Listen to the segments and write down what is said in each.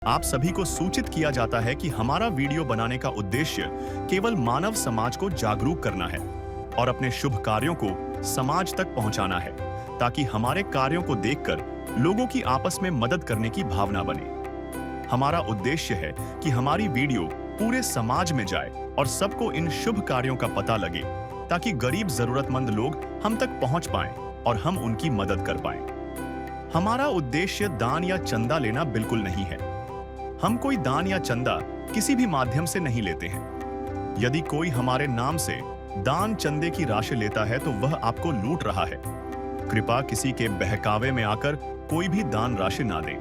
आप सभी को सूचित किया जाता है कि हमारा वीडियो बनाने का उद्देश्य केवल मानव समाज को जागरूक करना है और अपने शुभ कार्यों को समाज तक पहुंचाना है, ताकि हमारे कार्यों को देखकर लोगों की आपस में मदद करने की भावना बने। हमारा उद्देश्य है कि हमारी वीडियो पूरे समाज में जाए और सबको इन शुभ कार्यों का पता लगे, ताकि गरीब जरूरतमंद लोग हम तक पहुंच पाएं और हम उनकी मदद कर पाएं। हमारा उद्देश्य दान या चंदा लेना बिल्कुल नहीं है। हम कोई दान या चंदा किसी भी माध्यम से नहीं लेते हैं। यदि कोई हमारे नाम से दान चंदे की राशि लेता है तो वह आपको लूट रहा है। कृपया किसी के बहकावे में आकर कोई भी दान राशि ना दें।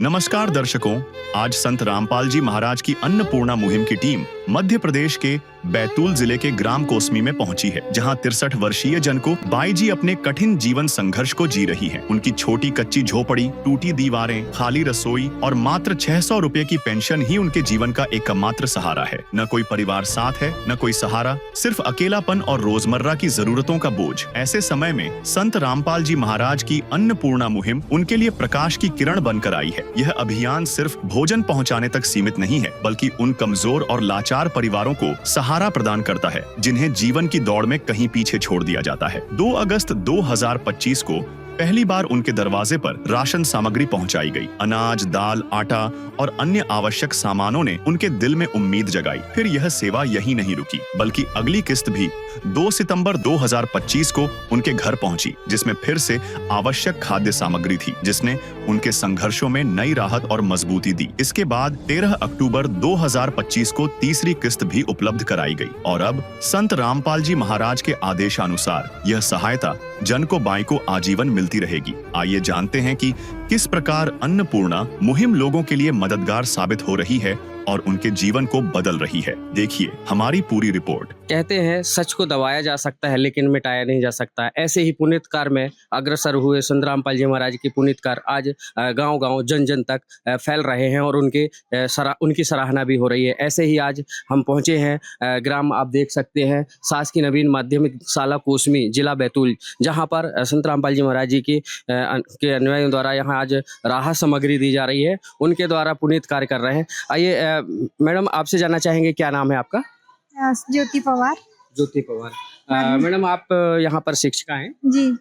नमस्कार दर्शकों, आज संत रामपाल जी महाराज की अन्नपूर्णा मुहिम की टीम मध्य प्रदेश के बैतूल जिले के ग्राम कोसमी में पहुंची है, जहां 63 वर्षीय जनको बाई जी अपने कठिन जीवन संघर्ष को जी रही हैं। उनकी छोटी कच्ची झोपड़ी, टूटी दीवारें, खाली रसोई और मात्र 600 रुपए की पेंशन ही उनके जीवन का एकमात्र सहारा है। न कोई परिवार साथ है, न कोई सहारा, सिर्फ अकेलापन और रोजमर्रा की जरूरतों का बोझ। ऐसे समय में संत रामपाल जी महाराज की अन्नपूर्णा मुहिम उनके लिए प्रकाश की किरण बनकर आई है। यह अभियान सिर्फ भोजन पहुंचाने तक सीमित नहीं है, बल्कि उन कमजोर और लाचार परिवारों को सहारा प्रदान करता है, जिन्हें जीवन की दौड़ में कहीं पीछे छोड़ दिया जाता है। 2 अगस्त 2025 को पहली बार उनके दरवाजे पर राशन सामग्री पहुंचाई गई। अनाज, दाल, आटा और अन्य आवश्यक सामानों ने उनके दिल में उम्मीद जगाई। फिर यह सेवा यहीं नहीं रुकी, बल्कि अगली किस्त भी 2 सितंबर 2025 को उनके घर पहुंची, जिसमें फिर से आवश्यक खाद्य सामग्री थी, जिसने उनके संघर्षों में नई राहत और मजबूती दी। इसके बाद 13 अक्टूबर 2025 को तीसरी किस्त भी उपलब्ध कराई गई और अब संत रामपाल जी महाराज के आदेशानुसार यह सहायता जनको बाई को आजीवन मिलती रहेगी। आइए जानते हैं कि किस प्रकार अन्नपूर्णा मुहिम लोगों के लिए मददगार साबित हो रही है और उनके जीवन को बदल रही है। देखिए हमारी पूरी रिपोर्ट। कहते हैं सच को दबाया जा सकता है लेकिन मिटाया नहीं जा सकता। ऐसे ही पुनीत कार्य में अग्रसर हुए संत रामपाल जी महाराज की पुनीत कार्य आज गांव-गांव जन-जन तक फैल रहे हैं और उनकी सराहना भी हो रही है। ऐसे ही आज हम पहुंचे हैं ग्राम, आप देख सकते हैं, शासकीय नवीन माध्यमिक शाला कोसमी, जिला बैतूल, जहां पर संत रामपाल जी महाराज जी के अनुयायियों द्वारा यहाँ आज राहत सामग्री दी जा रही है। उनके द्वारा पुनीत कार्य कर रहे हैं। आइए मैडम, आपसे जानना चाहेंगे क्या नाम है आपका? ज्योति पवार। ज्योति पवार। मैडम, आप यहाँ पर शिक्षिका हैं? जी।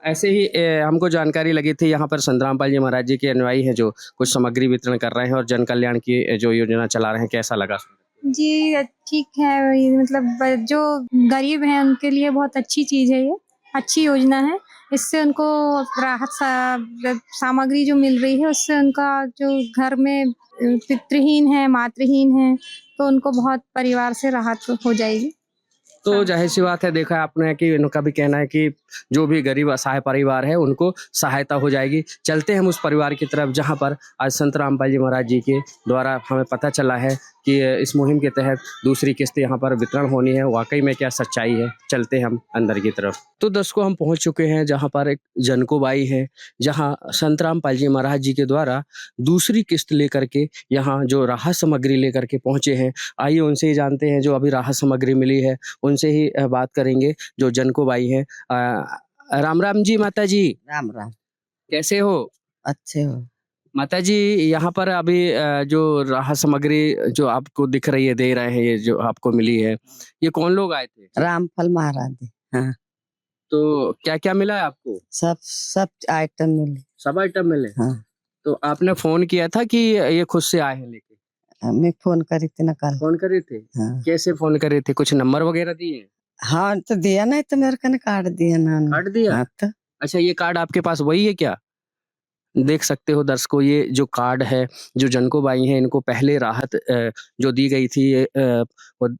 ऐसे ही हमको जानकारी लगी थी यहाँ पर संत रामपाल जी महाराज जी के अनुयायी हैं जो कुछ सामग्री वितरण कर रहे हैं और जन कल्याण की जो योजना चला रहे हैं, कैसा लगा? जी ठीक है, मतलब जो गरीब हैं उनके लिए बहुत अच्छी चीज है, ये अच्छी योजना है। इससे उनको राहत सामग्री जो मिल रही है, उससे उनका जो घर में पितृहीन है, मातृहीन है, तो उनको बहुत परिवार से राहत हो जाएगी। तो जाहिर सी बात है, देखा आपने कि उनका भी कहना है कि जो भी गरीब असहाय परिवार है उनको सहायता हो जाएगी। चलते हैं हम उस परिवार की तरफ जहां पर आज संत रामपाल जी महाराज जी के द्वारा हमें पता चला है कि इस मुहिम के तहत दूसरी किस्त यहाँ पर वितरण होनी है। वाकई में क्या सच्चाई है, चलते हम अंदर की तरफ। तो दर्शकों, हम पहुंच चुके हैं जहाँ पर एक जनको बाई है, जहाँ संत रामपाल जी महाराज जी के द्वारा दूसरी किस्त लेकर के यहाँ जो राहत सामग्री लेकर के पहुंचे हैं। आइए उनसे ही जानते हैं जो अभी राहत सामग्री मिली है, उनसे ही बात करेंगे जो जनको बाई है। राम राम जी माता जी। राम राम। कैसे हो? अच्छे हो माता जी, यहाँ पर अभी जो राहत सामग्री जो आपको दिख रही है, दे रहे हैं, ये जो आपको मिली है, ये कौन लोग आए थे? रामपाल महाराज। हाँ। तो क्या क्या मिला है आपको? सब आइटम मिले। सब आइटम मिले? हाँ। तो आपने फोन किया था कि ये खुद से आए हैं लेके? मैं फोन करी थी ना कल। फोन करे थे? हाँ। कैसे फोन करे थे? कुछ नंबर वगैरह दिए? हाँ, तो दिया नहीं तो मेरे कने कार्ड दिया ना। कार्ड दिया? हाँ, तो अच्छा, ये कार्ड आपके पास वही है क्या? देख सकते हो दर्शकों, ये जो कार्ड है, जो जनको बाई हैं, इनको पहले राहत जो दी गई थी,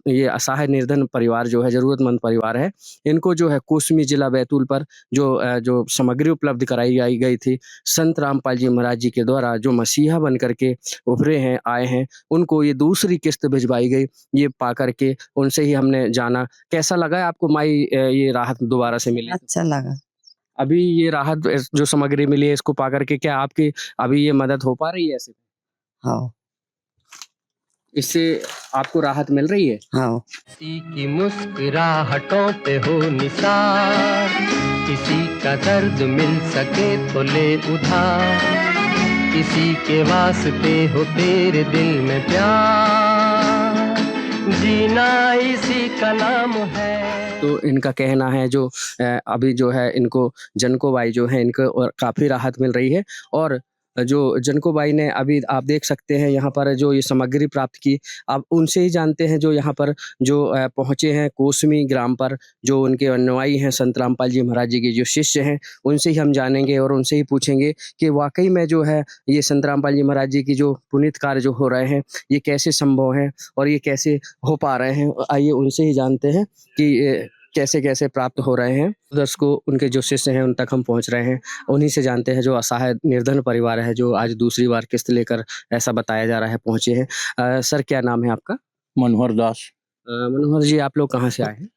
ये असहाय निर्धन परिवार जो है, जरूरतमंद परिवार है, इनको जो है कोसमी जिला बैतूल पर जो सामग्री उपलब्ध कराई गई थी, संत रामपाल जी महाराज जी के द्वारा जो मसीहा बन करके उभरे हैं, आए हैं, उनको ये दूसरी किस्त भिजवाई गई। ये पा करके उनसे ही हमने जाना। कैसा लगा आपको माई, ये राहत दोबारा से मिली? अच्छा लगा। अभी ये राहत जो सामग्री मिली है, इसको पा करके क्या आपकी अभी ये मदद हो पा रही है? ऐसे हाँ, इससे आपको राहत मिल रही है? हाँ। किसी की मुस्कुराहटों पे हो निसार, किसी का दर्द मिल सके तो ले उधार, किसी के वास्ते हो तेरे दिल में प्यार, जीना इसी का नाम है। तो इनका कहना है जो अभी जो है इनको जनको बाई जो है इनको और काफ़ी राहत मिल रही है। और जो जनको बाई ने अभी आप देख सकते हैं यहाँ पर जो ये सामग्री प्राप्त की, आप उनसे ही जानते हैं जो यहाँ पर जो पहुँचे हैं कोसमी ग्राम पर, जो उनके अनुयायी हैं संत रामपाल जी महाराज जी के जो शिष्य हैं, उनसे ही हम जानेंगे और उनसे ही पूछेंगे कि वाकई में जो है ये संत रामपाल जी महाराज जी की जो पुनीत कार्य जो हो रहे हैं ये कैसे संभव हैं और ये कैसे हो पा रहे हैं। आइए उनसे ही जानते हैं कि कैसे कैसे प्राप्त हो रहे हैं। दर्शकों उनके जो शिष्य हैं उन तक हम पहुंच रहे हैं, उन्हीं से जानते हैं जो असहाय निर्धन परिवार है जो आज दूसरी बार किस्त लेकर ऐसा बताया जा रहा है पहुंचे हैं। सर क्या नाम है आपका? मनोहर दास। मनोहर जी आप लोग कहाँ से आए हैं?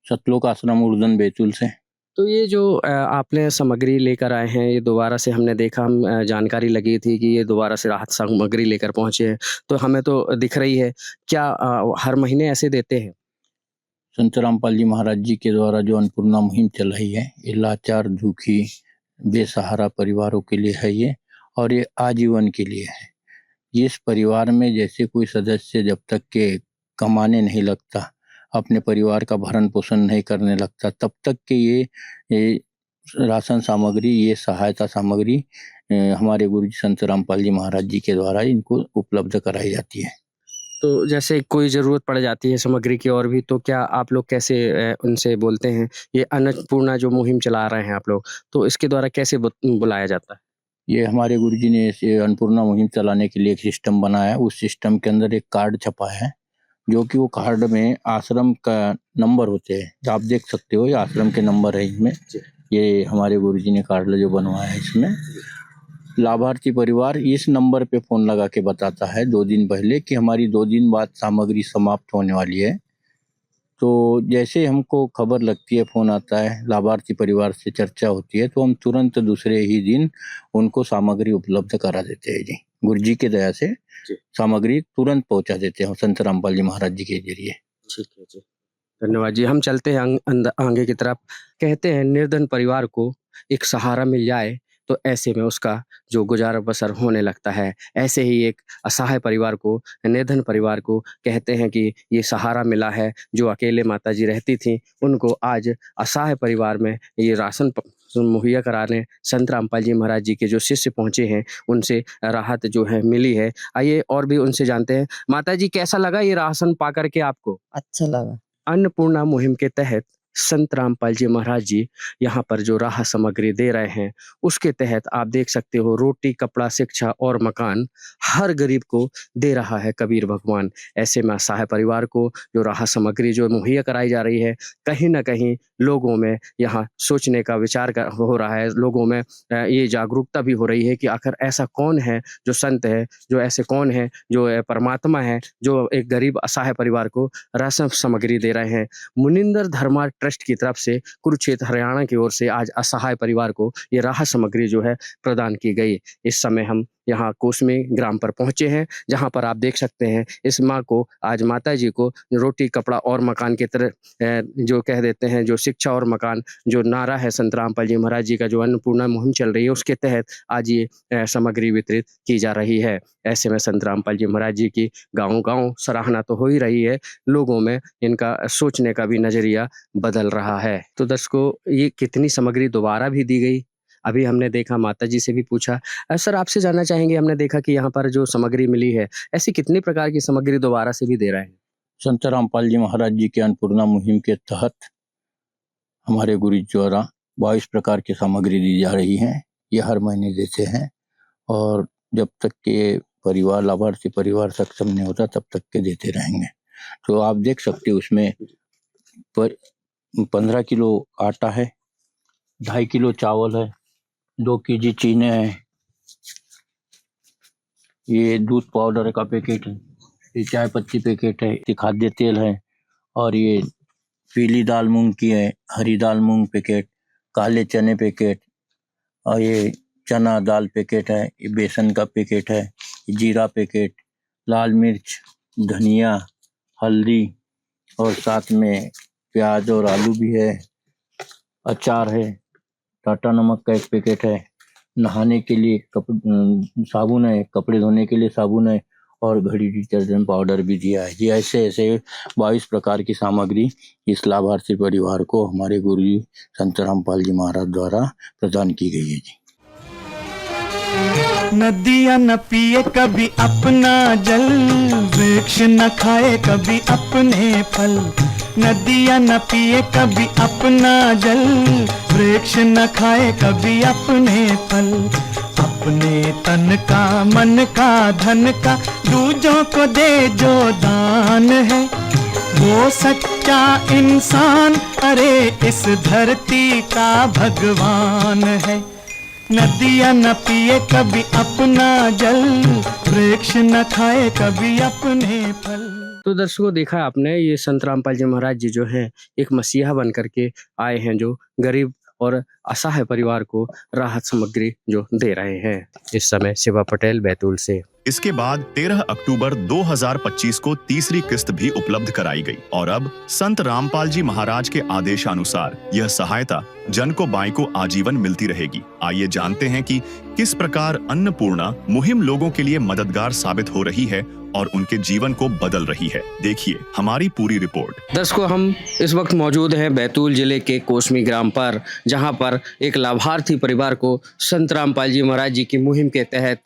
सतलोक आश्रम उर्दन बैतूल से। तो ये जो आपने सामग्री लेकर आए हैं ये दोबारा से हमने देखा, हम जानकारी लगी थी कि ये दोबारा से राहत सामग्री लेकर पहुंचे हैं, तो हमें तो दिख रही है, क्या हर महीने ऐसे देते हैं? संत रामपाल जी महाराज जी के द्वारा जो अन्नपूर्णा मुहिम चलाई है ये लाचार दुखी बेसहारा परिवारों के लिए है ये, और ये आजीवन के लिए है। इस परिवार में जैसे कोई सदस्य जब तक के कमाने नहीं लगता, अपने परिवार का भरण पोषण नहीं करने लगता, तब तक के ये राशन सामग्री, ये सहायता सामग्री हमारे गुरु जी संत रामपाल जी महाराज जी के द्वारा इनको उपलब्ध कराई जाती है। तो जैसे कोई ज़रूरत पड़ जाती है सामग्री की और भी, तो क्या आप लोग कैसे उनसे बोलते हैं? ये अन्नपूर्णा जो मुहिम चला रहे हैं आप लोग, तो इसके द्वारा कैसे बुलाया जाता है? ये हमारे गुरुजी ने इस अन्नपूर्णा मुहिम चलाने के लिए एक सिस्टम बनाया है। उस सिस्टम के अंदर एक कार्ड छपा है, जो कि वो कार्ड में आश्रम का नंबर होते हैं। आप देख सकते हो ये आश्रम के नंबर है इसमें। ये हमारे गुरुजी ने कार्ड जो बनवाया है इसमें लाभार्थी परिवार इस नंबर पे फोन लगा के बताता है 2 दिन पहले कि हमारी 2 दिन बाद सामग्री समाप्त होने वाली है। तो जैसे हमको खबर लगती है, फोन आता है, लाभार्थी परिवार से चर्चा होती है, तो हम तुरंत दूसरे ही दिन उनको सामग्री उपलब्ध करा देते हैं जी। गुरु जी के दया से सामग्री तुरंत पहुंचा देते हैं संत रामपाल जी महाराज जी के जरिए। ठीक है जी, धन्यवाद जी। हम चलते हैं आगे की तरफ। कहते हैं निर्धन परिवार को एक सहारा मिल जाए तो ऐसे में उसका जो गुजारा बसर होने लगता है। ऐसे ही एक असहाय परिवार को, निर्धन परिवार को कहते हैं कि ये सहारा मिला है। जो अकेले माताजी रहती थीं उनको आज असहाय परिवार में ये राशन मुहैया कराने संत रामपाल जी महाराज जी के जो शिष्य पहुँचे हैं उनसे राहत जो है मिली है। आइए और भी उनसे जानते हैं। माताजी कैसा लगा ये राशन पा करके आपको? अच्छा लगा। अन्नपूर्णा मुहिम के तहत संत रामपाल जी महाराज जी यहाँ पर जो राहत सामग्री दे रहे हैं उसके तहत आप देख सकते हो रोटी, कपड़ा, शिक्षा और मकान हर गरीब को दे रहा है कबीर भगवान। ऐसे में असहाय परिवार को जो राहत सामग्री जो मुहैया कराई जा रही है, कहीं ना कहीं लोगों में यहाँ सोचने का विचार हो रहा है। लोगों में ये जागरूकता भी हो रही है कि आखिर ऐसा कौन है जो संत है, जो ऐसे कौन है जो परमात्मा है, जो एक गरीब असहाय परिवार को राशन सामग्री दे रहे हैं। मुनिंदर धर्मा ट्रस्ट की तरफ से कुरुक्षेत्र हरियाणा की ओर से आज असहाय परिवार को ये राहत सामग्री जो है प्रदान की गई। इस समय हम यहाँ कोसमी ग्राम पर पहुंचे हैं, जहां पर आप देख सकते हैं इस माँ को, आज माता जी को रोटी, कपड़ा और मकान के तरह जो कह देते हैं, जो शिक्षा और मकान जो नारा है संत रामपाल जी महाराज जी का, जो अन्नपूर्णा मुहिम चल रही है उसके तहत आज ये सामग्री वितरित की जा रही है। ऐसे में संत रामपाल जी महाराज जी की गाँव-गाँव सराहना तो हो ही रही है, लोगों में इनका सोचने का भी नजरिया बदल रहा है। तो दर्शकों ये कितनी सामग्री दोबारा भी दी गई, अभी हमने देखा, माता जी से भी पूछा। सर आपसे जानना चाहेंगे, हमने देखा कि यहाँ पर जो सामग्री मिली है ऐसी कितनी प्रकार की सामग्री दोबारा से भी दे रहे हैं? संत रामपाल जी महाराज जी के अन्नपूर्णा मुहिम के तहत हमारे गुरु द्वारा 22 प्रकार की सामग्री दी जा रही है। ये हर महीने देते हैं और जब तक के परिवार, लाभार्थी परिवार सक्षम नहीं होता तब तक के देते रहेंगे। तो आप देख सकते हो उसमें 15 किलो आटा है, 2.5 किलो चावल है, 2 केजी चीनी है, ये दूध पाउडर का पैकेट है, ये चाय पत्ती पैकेट है, ये खाद्य तेल है, और ये पीली दाल मूंग की है, हरी दाल मूंग पैकेट, काले चने पैकेट, और ये चना दाल पैकेट है, ये बेसन का पैकेट है, जीरा पैकेट, लाल मिर्च, धनिया, हल्दी, और साथ में प्याज और आलू भी है, अचार है, टाटा नमक का एक पैकेट है, नहाने के लिए साबुन है, कपड़े धोने के लिए साबुन है और घड़ी डिटर्जेंट पाउडर भी दिया है जी। ऐसे ऐसे 22 प्रकार की सामग्री इस लाभार्थी परिवार को हमारे गुरु जी संत रामपाल जी महाराज द्वारा प्रदान की गई है जी। नदियाँ न पिए कभी अपना जल, वृक्ष न खाए कभी अपने फल। नदियाँ न पिए कभी अपना जल, वृक्ष न खाए कभी अपने फल। अपने तन का मन का धन का दूजों को दे जो दान है, वो सच्चा इंसान अरे इस धरती का भगवान है। नदियाँ न पिए कभी अपना जल, वृक्ष न खाए कभी अपने फल। तो दर्शकों, देखा आपने, ये संत रामपाल जी महाराज जी जो हैं एक मसीहा बन करके आए हैं, जो गरीब और असहाय परिवार को राहत सामग्री जो दे रहे हैं। इस समय शिवा पटेल, बैतूल से। इसके बाद 13 अक्टूबर 2025 को तीसरी किस्त भी उपलब्ध कराई गई और अब संत रामपाल जी महाराज के आदेशानुसार यह सहायता जन को बाई को आजीवन मिलती रहेगी। आइए जानते हैं कि किस प्रकार अन्नपूर्णा मुहिम लोगों के लिए मददगार साबित हो रही है और उनके जीवन को बदल रही है। देखिए हमारी पूरी रिपोर्ट। दर्शकों, हम इस वक्त मौजूद हैं बैतूल जिले के कोसमी ग्राम पर, जहां पर एक लाभार्थी परिवार को संत रामपाल जी महाराज जी की मुहिम के तहत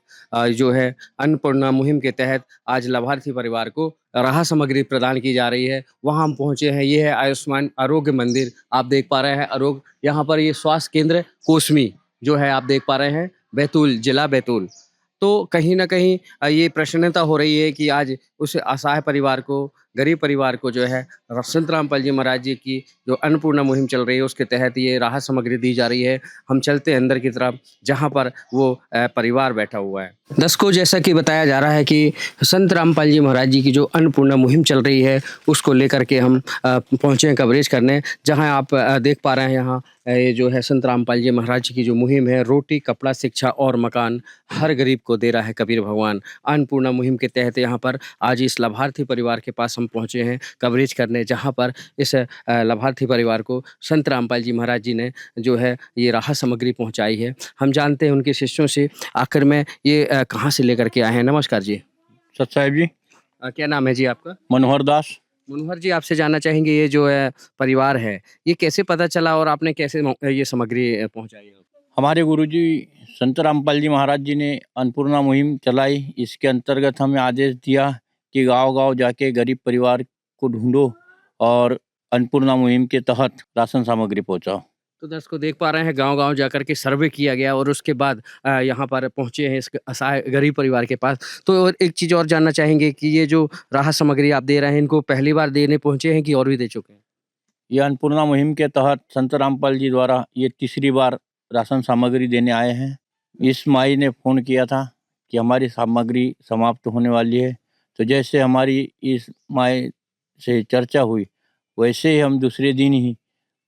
जो है अन्नपूर्णा मुहिम के तहत आज लाभार्थी परिवार को राहत सामग्री प्रदान की जा रही है। वहां हम पहुंचे हैं। ये है आयुष्मान आरोग्य मंदिर, आप देख पा रहे हैं। आरोग्य, यहाँ पर ये स्वास्थ्य केंद्र कोसमी जो है आप देख पा रहे हैं, बैतूल, जिला बैतूल। तो कहीं ना कहीं ये प्रसन्नता हो रही है कि आज उस असहाय परिवार को, गरीब परिवार को जो है संत रामपाल जी महाराज जी की जो अन्नपूर्णा मुहिम चल रही है उसके तहत ये राहत सामग्री दी जा रही है। हम चलते हैं अंदर की तरफ, जहां पर वो परिवार बैठा हुआ है। दर्शकों, जैसा कि बताया जा रहा है कि संत रामपाल जी महाराज जी की जो अन्नपूर्णा मुहिम चल रही है उसको लेकर के हम पहुंचे हैं कवरेज करने। जहां आप देख पा रहे हैं, यहाँ ये जो है संत रामपाल जी महाराज जी की जो मुहिम है, रोटी, कपड़ा, शिक्षा और मकान हर गरीब को दे रहा है कबीर भगवान। अन्नपूर्णा मुहिम के तहत यहाँ पर आज इस लाभार्थी परिवार के पास हम पहुँचे हैं कवरेज करने, जहाँ पर इस लाभार्थी परिवार को संत रामपाल जी महाराज जी ने जो है ये राहत सामग्री पहुँचाई है। हम जानते हैं उनके शिष्यों से आखिर में ये कहाँ से लेकर के आए हैं। नमस्कार जी। सत साहिब जी। क्या नाम है जी आपका? मनोहर दास। मनोहर जी, आपसे जानना चाहेंगे ये जो है परिवार है, ये कैसे पता चला और आपने कैसे ये सामग्री पहुंचाई है? हमारे गुरुजी संत रामपाल जी महाराज जी ने अन्नपूर्णा मुहिम चलाई। इसके अंतर्गत हमें आदेश दिया कि गांव-गांव जाके गरीब परिवार को ढूंढो और अन्नपूर्णा मुहिम के तहत राशन सामग्री पहुंचाओ। तो दर्शकों, देख पा रहे हैं गांव-गांव जाकर के सर्वे किया गया और उसके बाद यहाँ पर पहुंचे हैं इस असहाय गरीब परिवार के पास। तो और एक चीज़ और जानना चाहेंगे कि ये जो राहत सामग्री आप दे रहे हैं, इनको पहली बार देने पहुंचे हैं कि और भी दे चुके हैं? ये अन्नपूर्णा मुहिम के तहत संत रामपाल जी द्वारा ये तीसरी बार राशन सामग्री देने आए हैं। इस माई ने फ़ोन किया था कि हमारी सामग्री समाप्त होने वाली है, तो जैसे हमारी इस माई से चर्चा हुई वैसे ही हम दूसरे दिन ही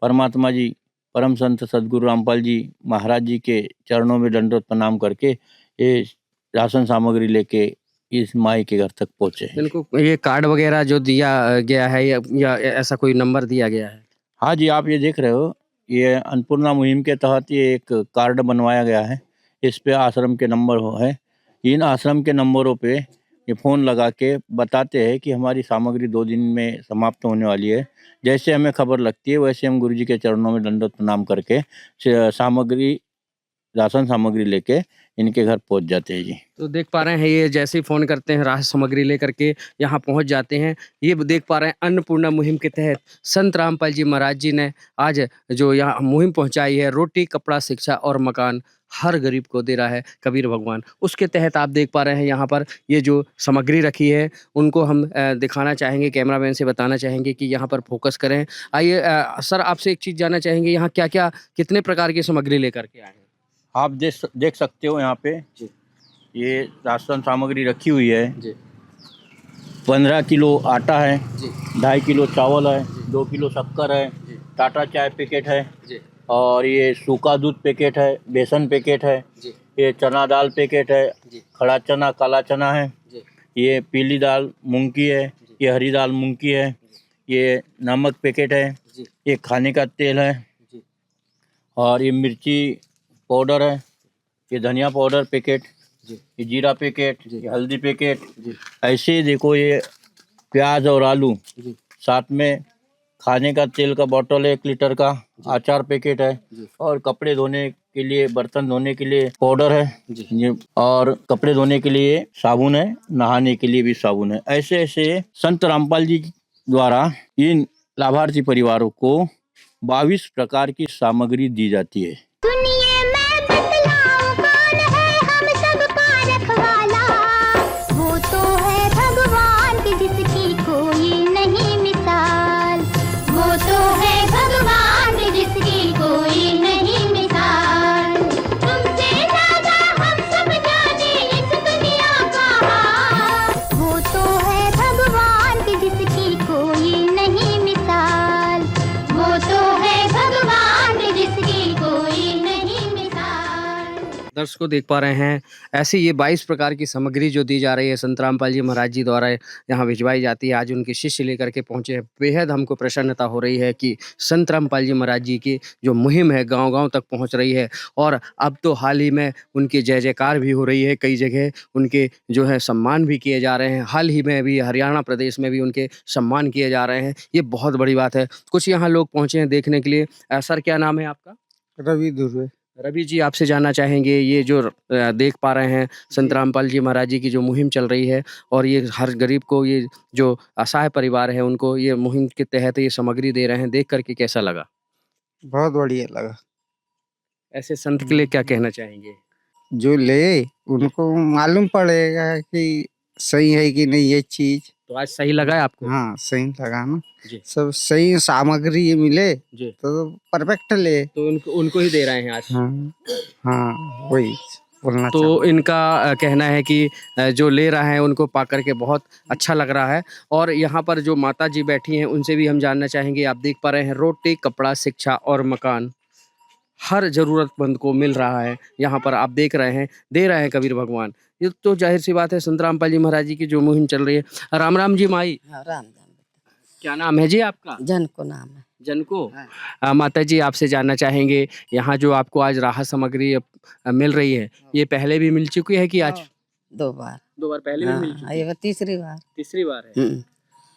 परमात्मा जी, परम संत सदगुरु रामपाल जी महाराज जी के चरणों में दंडवत प्रणाम करके ये राशन सामग्री लेके इस माई के घर तक पहुँचे। इनको ये कार्ड वगैरह जो दिया गया है या ऐसा कोई नंबर दिया गया है? हाँ जी, आप ये देख रहे हो, ये अन्नपूर्णा मुहिम के तहत ये एक कार्ड बनवाया गया है। इस पे आश्रम के नंबर है। इन आश्रम के नंबरों पे ये फ़ोन लगा के बताते हैं कि हमारी सामग्री 2 दिन में समाप्त होने वाली है। जैसे हमें खबर लगती है वैसे हम गुरुजी के चरणों में दंडवत प्रणाम करके सामग्री, राशन सामग्री लेके इनके घर पहुंच जाते हैं जी। तो देख पा रहे हैं, ये जैसे ही फ़ोन करते हैं राहत सामग्री लेकर के यहाँ पहुँच जाते हैं। ये देख पा रहे हैं अन्नपूर्णा मुहिम के तहत संत रामपाल जी महाराज जी ने आज जो यहाँ मुहिम पहुँचाई है, रोटी, कपड़ा, शिक्षा और मकान हर गरीब को दे रहा है कबीर भगवान। उसके तहत आप देख पा रहे हैं यहाँ पर ये जो सामग्री रखी है उनको हम दिखाना चाहेंगे, कैमरामैन से बताना चाहेंगे कि यहाँ पर फोकस करें। आइए सर, आपसे एक चीज़ जानना चाहेंगे, यहाँ क्या क्या कितने प्रकार की सामग्री लेकर के आए हैं? आप देख सकते हो यहाँ पे जी। ये राशन सामग्री रखी हुई है जी। 15 किलो आटा है जी। 2.5 किलो चावल है, 2 किलो शक्कर है, टाटा चाय पैकेट है जी। और ये सूखा दूध पैकेट है, बेसन पैकेट है जी। ये चना दाल पैकेट है जी। खड़ा चना, काला चना है जी। ये पीली दाल मूंग की है, ये हरी दाल मूंग की है, ये नमक पैकेट है जी। ये खाने का तेल है जी। और ये मिर्ची पाउडर है ये धनिया पाउडर पैकेट, ये जीरा पैकेट, ये हल्दी पैकेट, ऐसे देखो ये प्याज और आलू, साथ में खाने का तेल का बोतल है 1 लीटर का, अचार पैकेट है, और कपड़े धोने के लिए, बर्तन धोने के लिए पाउडर है ये, और कपड़े धोने के लिए साबुन है, नहाने के लिए भी साबुन है। ऐसे ऐसे संत रामपाल जी द्वारा इन लाभार्थी परिवारों को 22 प्रकार की सामग्री दी जाती है। दुनिया में बतलाऊं कौन है हम सब का रखवाला, वो तो है भगवान की जिसकी कोई नहीं मिसाल, वो तो है भगवान की जिसकी कोई नहीं मिसाल। तुमसे ज्यादा हम सब जाने इस दुनिया का हाल, वो तो है भगवान की जिसकी कोई नहीं मिसाल, वो तो है भगवान की जिसकी कोई नहीं मिसाल। दर्शकों देख पा रहे हैं ऐसी ये 22 प्रकार की सामग्री जो दी जा रही है संत रामपाल जी महाराज जी द्वारा यहाँ भिजवाई जाती है। आज उनके शिष्य लेकर के पहुँचे हैं। बेहद हमको प्रसन्नता हो रही है कि संत रामपाल जी महाराज जी की जो मुहिम है गांव-गांव तक पहुँच रही है, और अब तो हाल ही में उनकी जय जयकार भी हो रही है। कई जगह उनके जो है सम्मान भी किए जा रहे हैं। हाल ही में भी हरियाणा प्रदेश में भी उनके सम्मान किए जा रहे हैं। ये बहुत बड़ी बात है। कुछ यहाँ लोग पहुँचे हैं देखने के लिए। सर क्या नाम है आपका? रवि दुर्वे। रवि जी आपसे जानना चाहेंगे, ये जो देख पा रहे हैं संत रामपाल जी महाराज जी की जो मुहिम चल रही है, और ये हर गरीब को, ये जो असहाय परिवार है उनको ये मुहिम के तहत ये सामग्री दे रहे हैं, देख करके कैसा लगा? बहुत बढ़िया लगा। ऐसे संत के लिए क्या कहना चाहेंगे? जो ले उनको मालूम पड़ेगा कि सही है कि नहीं ये चीज। तो आज सही लगा है आपको? हाँ सही लगा ना, जी। सब सही सामग्री ये मिले जी। तो परफेक्ट ले। तो उनको ही दे रहे हैं आज। हाँ हाँ वही बोलना तो चाहता इनका कहना है कि जो ले रहा है उनको पा करके बहुत अच्छा लग रहा है। और यहाँ पर जो माता जी बैठी हैं उनसे भी हम जानना चाहेंगे। आप देख पा रहे हैं रोटी, कपड़ा, शिक्षा और मकान हर ज़रूरतमंद को मिल रहा है। यहाँ पर आप देख रहे हैं, दे रहे हैं कबीर भगवान। ये तो जाहिर सी बात है संत रामपाल जी महाराज जी की जो मुहिम चल रही है। राम राम जी माई। हाँ, राम राम। क्या नाम है जी आपका? जन को नाम है। जन को। माता जी आपसे जानना चाहेंगे, यहाँ जो आपको आज राहत सामग्री मिल रही है, ये पहले भी मिल चुकी है कि आज? 2 बार। 2 बार पहले भी मिल हाँ, चुकी ये है? तीसरी बार। तीसरी बार है।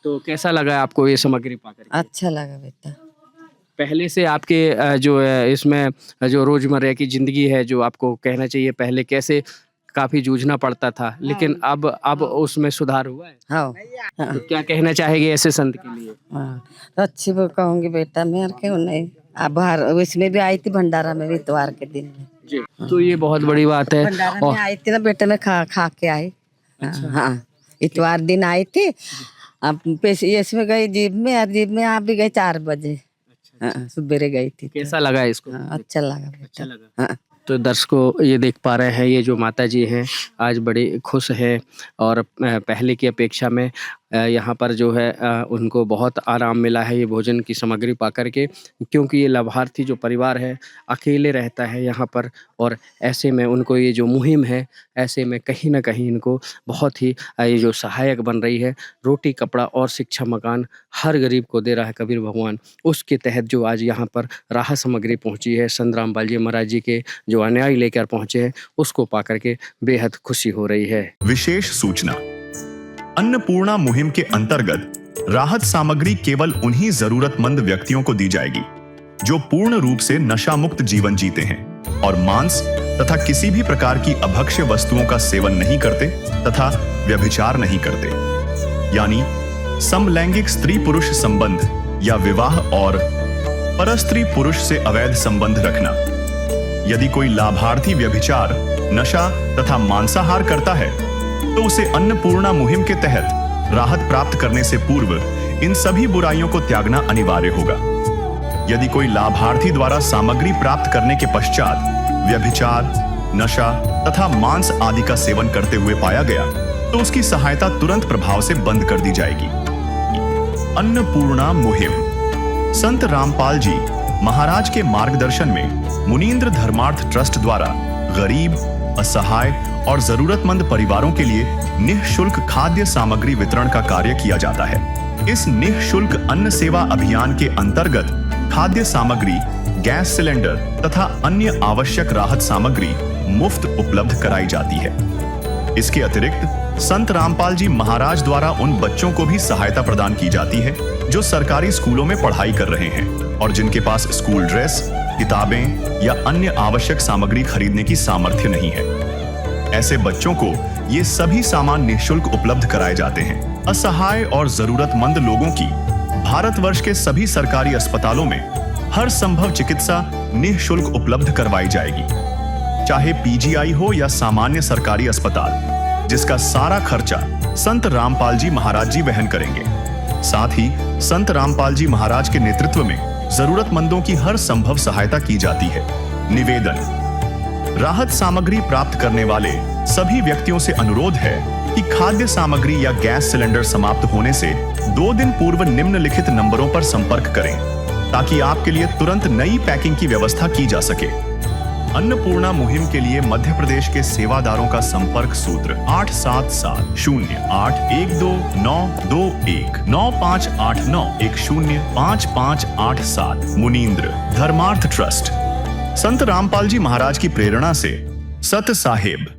तो कैसा लगा आपको ये सामग्री पाकर? अच्छा लगा बेटा। पहले से आपके जो है इसमें जो रोजमर्रा की जिंदगी है, जो आपको कहना चाहिए पहले कैसे काफी जूझना पड़ता था, लेकिन अब उसमें सुधार हुआ है। हाँ तो क्या कहना चाहेंगे ऐसे संत के लिए? हाँ, तो अच्छी वो कहूँगी बेटा, मैं क्यों नहीं। अब बाहर इसमें भी आई थी भंडारा में, इतवार के दिन में। जी। तो ये बहुत बड़ी बात है। भंडारा में आई थी ना बेटा, मैं खा के आई। हाँ इतवार दिन आई थी। अब इसमें गई जीप में आप भी गई 4 बजे। सुबेरे गई थी। कैसा लगा इसको? अच्छा लगा बेटा। अच्छा लगा। तो दर्शकों ये देख पा रहे हैं, ये जो माता जी हैं आज बड़े खुश हैं, और पहले की अपेक्षा में यहाँ पर जो है उनको बहुत आराम मिला है ये भोजन की सामग्री पा करके, क्योंकि ये लाभार्थी जो परिवार है अकेले रहता है यहाँ पर, और ऐसे में उनको ये जो मुहिम है, ऐसे में कहीं ना कहीं इनको बहुत ही ये जो सहायक बन रही है। रोटी, कपड़ा और शिक्षा, मकान हर गरीब को दे रहा है कबीर भगवान। उसके तहत जो आज यहाँ पर राहत सामग्री पहुँची है, संत रामपाल जी महाराज जी के जो अन्याय लेकर पहुँचे हैं, उसको पा करके बेहद खुशी हो रही है। विशेष सूचना, अन्नपूर्णा मुहिम के अंतर्गत राहत सामग्री केवल उन्हीं जरूरतमंद व्यक्तियों को दी जाएगी जो पूर्ण रूप से नशा मुक्त जीवन जीते हैं और मांस तथा किसी भी प्रकार की अभक्ष्य वस्तुओं का सेवन नहीं करते तथा व्यभिचार नहीं करते, यानी समलैंगिक स्त्री पुरुष संबंध या विवाह और परस्त्री पुरुष से अवैध संबंध रखना। यदि कोई लाभार्थी व्यभिचार, नशा तथा मांसाहार करता है तो उसे अन्नपूर्णा मुहिम के तहत राहत प्राप्त करने से पूर्व इन सभी बुराइयों को त्यागना अनिवार्य होगा। यदि कोई लाभार्थी द्वारा सामग्री प्राप्त करने के पश्चात व्यभिचार, नशा तथा मांस आदि का सेवन करते हुए पाया गया तो उसकी सहायता तुरंत प्रभाव से बंद कर दी जाएगी। अन्नपूर्णा मुहिम संत रामपाल जी महाराज के मार्गदर्शन में मुनीन्द्र धर्मार्थ ट्रस्ट द्वारा गरीब, असहाय और जरूरतमंद परिवारों के लिए निःशुल्क खाद्य सामग्री वितरण का कार्य किया जाता है। इस निःशुल्क अन्न सेवा अभियान के अंतर्गत खाद्य सामग्री, गैस सिलेंडर तथा अन्य आवश्यक राहत सामग्री मुफ्त उपलब्ध कराई जाती है। इसके अतिरिक्त संत रामपाल जी महाराज द्वारा उन बच्चों को भी सहायता प्रदान की जाती है जो सरकारी स्कूलों में पढ़ाई कर रहे हैं और जिनके पास स्कूल ड्रेस, किताबें या अन्य आवश्यक सामग्री खरीदने की सामर्थ्य नहीं है। ऐसे बच्चों को ये सभी सामान निःशुल्क उपलब्ध कराए जाते हैं। असहाय और जरूरतमंद लोगों की भारतवर्ष के सभी सरकारी अस्पतालों में हर संभव चिकित्सा निःशुल्क उपलब्ध करवाई जाएगी, चाहे पीजीआई हो या सामान्य सरकारी अस्पताल, जिसका सारा खर्चा संत रामपाल जी महाराज जी वहन करेंगे। साथ ही संत रामपाल जी महाराज के नेतृत्व में जरूरतमंदों की हर संभव सहायता की जाती है। निवेदन: राहत सामग्री प्राप्त करने वाले सभी व्यक्तियों से अनुरोध है कि खाद्य सामग्री या गैस सिलेंडर समाप्त होने से 2 दिन पूर्व निम्नलिखित नंबरों पर संपर्क करें ताकि आपके लिए तुरंत नई पैकिंग की व्यवस्था की जा सके। अन्नपूर्णा मुहिम के लिए मध्य प्रदेश के सेवादारों का संपर्क सूत्र 8770819589105587 मुनींद्र धर्मार्थ ट्रस्ट। संत रामपाल जी महाराज की प्रेरणा से सत साहेब